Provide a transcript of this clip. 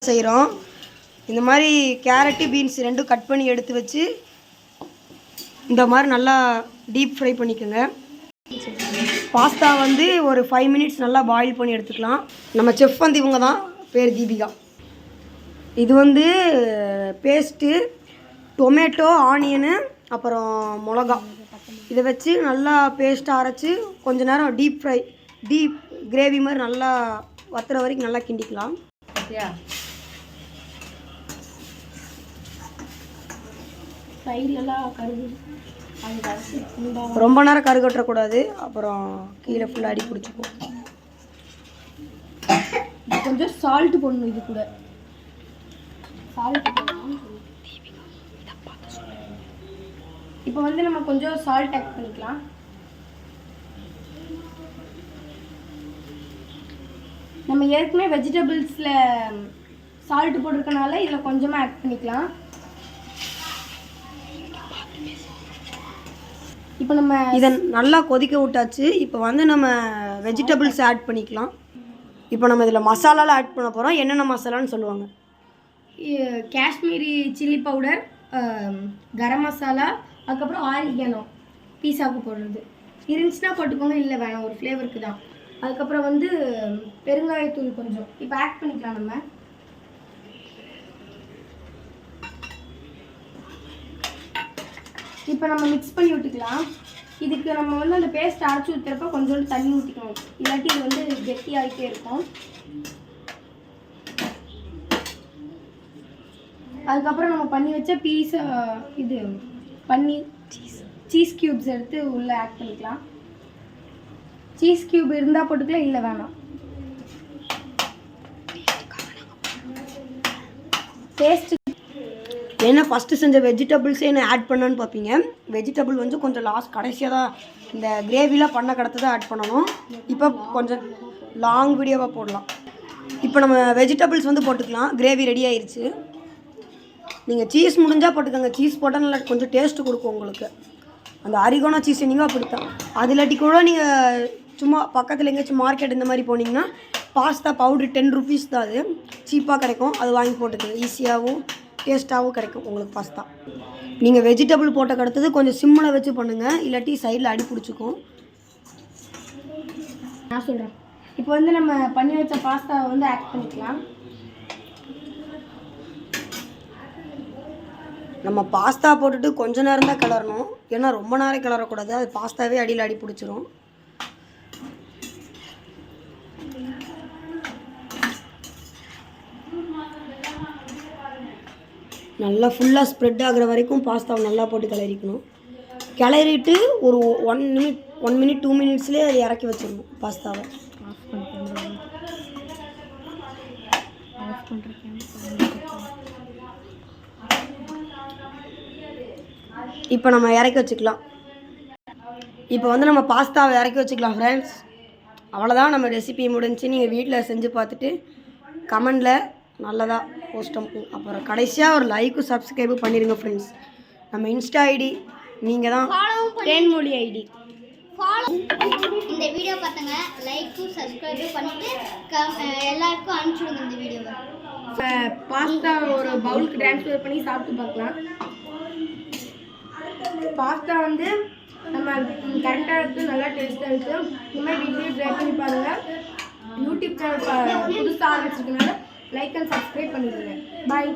செய்கிறோம். இந்த மாதிரி கேரட்டு பீன்ஸ் ரெண்டும் கட் பண்ணி எடுத்து வச்சு இந்த மாதிரி நல்லா டீப் ஃப்ரை பண்ணிக்கோங்க. பாஸ்தா வந்து ஒரு 5 மினிட்ஸ் நல்லா பாயில் பண்ணி எடுத்துக்கலாம். நம்ம செஃப் வந்து இவங்க தான், பேர் தீபிகா. இது வந்து பேஸ்ட்டு டொமேட்டோ, ஆனியனு, அப்புறம் மிளகா இதை வச்சு நல்லா பேஸ்ட்டாக அரைச்சி கொஞ்ச நேரம் டீப் கிரேவி மாதிரி நல்லா வத்துற வரைக்கும் நல்லா கிண்டிக்கலாம். ரொம்ப நேரம் கருகட்டக்கூடாது, அப்புறம் கீழே ஃபுல்லாக அடி பிடிச்சிப்போம். கொஞ்சம் சால்ட் போடணும். இது கூட சால்ட் போடணும். இப்போ வந்து நம்ம கொஞ்சம் சால்ட் ஆட் பண்ணிக்கலாம். நம்ம ஏற்கனவே வெஜிடபிள்ஸில் சால்ட் போட்டிருக்கனால இதில் கொஞ்சமாக ஆட் பண்ணிக்கலாம். இப்போ நம்ம இதை நல்லா கொதிக்க விட்டாச்சு. இப்போ வந்து நம்ம வெஜிடபிள்ஸ் ஆட் பண்ணிக்கலாம். இப்போ நம்ம இதில் மசாலாலாம் ஆட் பண்ண போகிறோம். என்னென்ன மசாலான்னு சொல்லுவாங்க. காஷ்மீரி சில்லி பவுடர், கரம் மசாலா, அதுக்கப்புறம் ஆரிகனோ பீஸாவுக்கு போடுறது இருந்துச்சுன்னா போட்டுக்கோங்க, இல்லை வேணாம், ஒரு ஃப்ளேவருக்கு தான். அதுக்கப்புறம் வந்து பெருங்காயத்தூள் கொஞ்சம் இப்போ ஆட் பண்ணிக்கலாம். நம்ம இப்போ நம்ம மிக்ஸ் பண்ணி விட்டுக்கலாம். இதுக்கு நம்ம வந்து அந்த பேஸ்ட் அரைச்சி ஊற்றுறப்ப கொஞ்சோண்டு தண்ணி ஊற்றிக்கணும், இல்லாட்டி இது வந்து கெட்டியாகிட்டே இருக்கும். அதுக்கப்புறம் நம்ம பண்ணி வச்ச இது பன்னீர் சீஸ் க்யூப்ஸ் எடுத்து உள்ளே ஆட் பண்ணிக்கலாம். சீஸ் க்யூப் இருந்தால் போட்டுக்கலாம், இல்லை வேணாம். டேஸ்ட்டு ஏன்னா ஃபஸ்ட்டு செஞ்ச வெஜிடபிள்ஸே என்ன ஆட் பண்ணணும்னு பார்ப்பீங்க. வெஜிடபிள் வந்து கொஞ்சம் கடைசியாக தான் இந்த கிரேவிலாம் பண்ண கடத்து தான் ஆட் பண்ணணும். இப்போ கொஞ்சம் லாங் வீடியோவாக போடலாம். இப்போ நம்ம வெஜிடபிள்ஸ் வந்து போட்டுக்கலாம். கிரேவி ரெடி ஆயிடுச்சு. நீங்கள் சீஸ் முடிஞ்சால் போட்டுக்கோங்க. சீஸ் போட்டால் நல்லா கொஞ்சம் டேஸ்ட்டு கொடுக்கும் உங்களுக்கு. அந்த அரிகோனா சீஸ் நீங்கள் அப்படித்தான். அது இல்லாட்டி கூட நீங்கள் சும்மா பக்கத்தில் எங்கேயாச்சும் மார்க்கெட் இந்த மாதிரி போனீங்கன்னா பாஸ்தா பவுட்ரு 10 ருபீஸ் தான், அது சீப்பாக கிடைக்கும். அது வாங்கி போட்டுக்கோங்க. ஈஸியாகவும் டேஸ்ட்டாகவும் கிடைக்கும் உங்களுக்கு பாஸ்தா. நீங்கள் வெஜிடபிள் போட்ட கடத்தது கொஞ்சம் சிம்மில் வச்சு பண்ணுங்கள், இல்லாட்டி சைடில் அடி பிடிச்சிக்கும். நான் சொல்கிறேன். இப்போ வந்து நம்ம பண்ணி வச்ச பாஸ்தாவை வந்து ஆட் பண்ணிக்கலாம். நம்ம பாஸ்தா போட்டுட்டு கொஞ்ச நேரம் தான் கிளறணும், ஏன்னா ரொம்ப நேரம் கிளறக்கூடாது. அது பாஸ்தாவே அடியில் அடி பிடிச்சிரும். நல்லா ஃபுல்லாக ஸ்ப்ரெட் ஆகிற வரைக்கும் பாஸ்தாவை நல்லா போட்டு கிளறிக்கணும். கிளறிட்டு ஒரு 1 மினிட் 2 மினிட்ஸ்லேயே அதை இறக்கி வச்சிடணும் பாஸ்தாவை. இப்போ நம்ம இறக்கி வச்சுக்கலாம். இப்போ வந்து நம்ம பாஸ்தாவை இறக்கி வச்சுக்கலாம் ஃப்ரெண்ட்ஸ். அவ்வளோதான், நம்ம ரெசிபி முடிஞ்சு. நீங்கள் வீட்டில் செஞ்சு பார்த்துட்டு கமெண்டில் நல்லதா போஸ்டம், அப்புறம் கடைசியாக ஒரு லைக்கும் சப்ஸ்கிரைபும் பண்ணிடுங்க ஃப்ரெண்ட்ஸ். நம்ம இன்ஸ்டா ஐடி நீங்கள் தான், தேன்மொழி ஐடி. இந்த வீடியோ பார்த்தங்க லைக்கும் சப்ஸ்கிரைபும் பண்ணிட்டு எல்லாருக்கும் அனுப்பிச்சுடுங்க இந்த வீடியோவை. பாஸ்தா ஒரு பவுலுக்கு ட்ரான்ஸ்ஃபர் பண்ணி சாப்பிட்டு பார்க்கலாம். பாஸ்தா வந்து நம்ம கரெக்டாக இருக்குது, நல்லா டேஸ்ட்டாக இருக்குது. இந்த மாதிரி வீட்லேயே ட்ரை பண்ணி பாருங்கள். யூடியூப் சேனல் புதுசாக ஆரம்பிச்சிருக்கனால லைக் அண்ட் சப்ஸ்கிரைப் பண்ணிடுங்க. பாய்.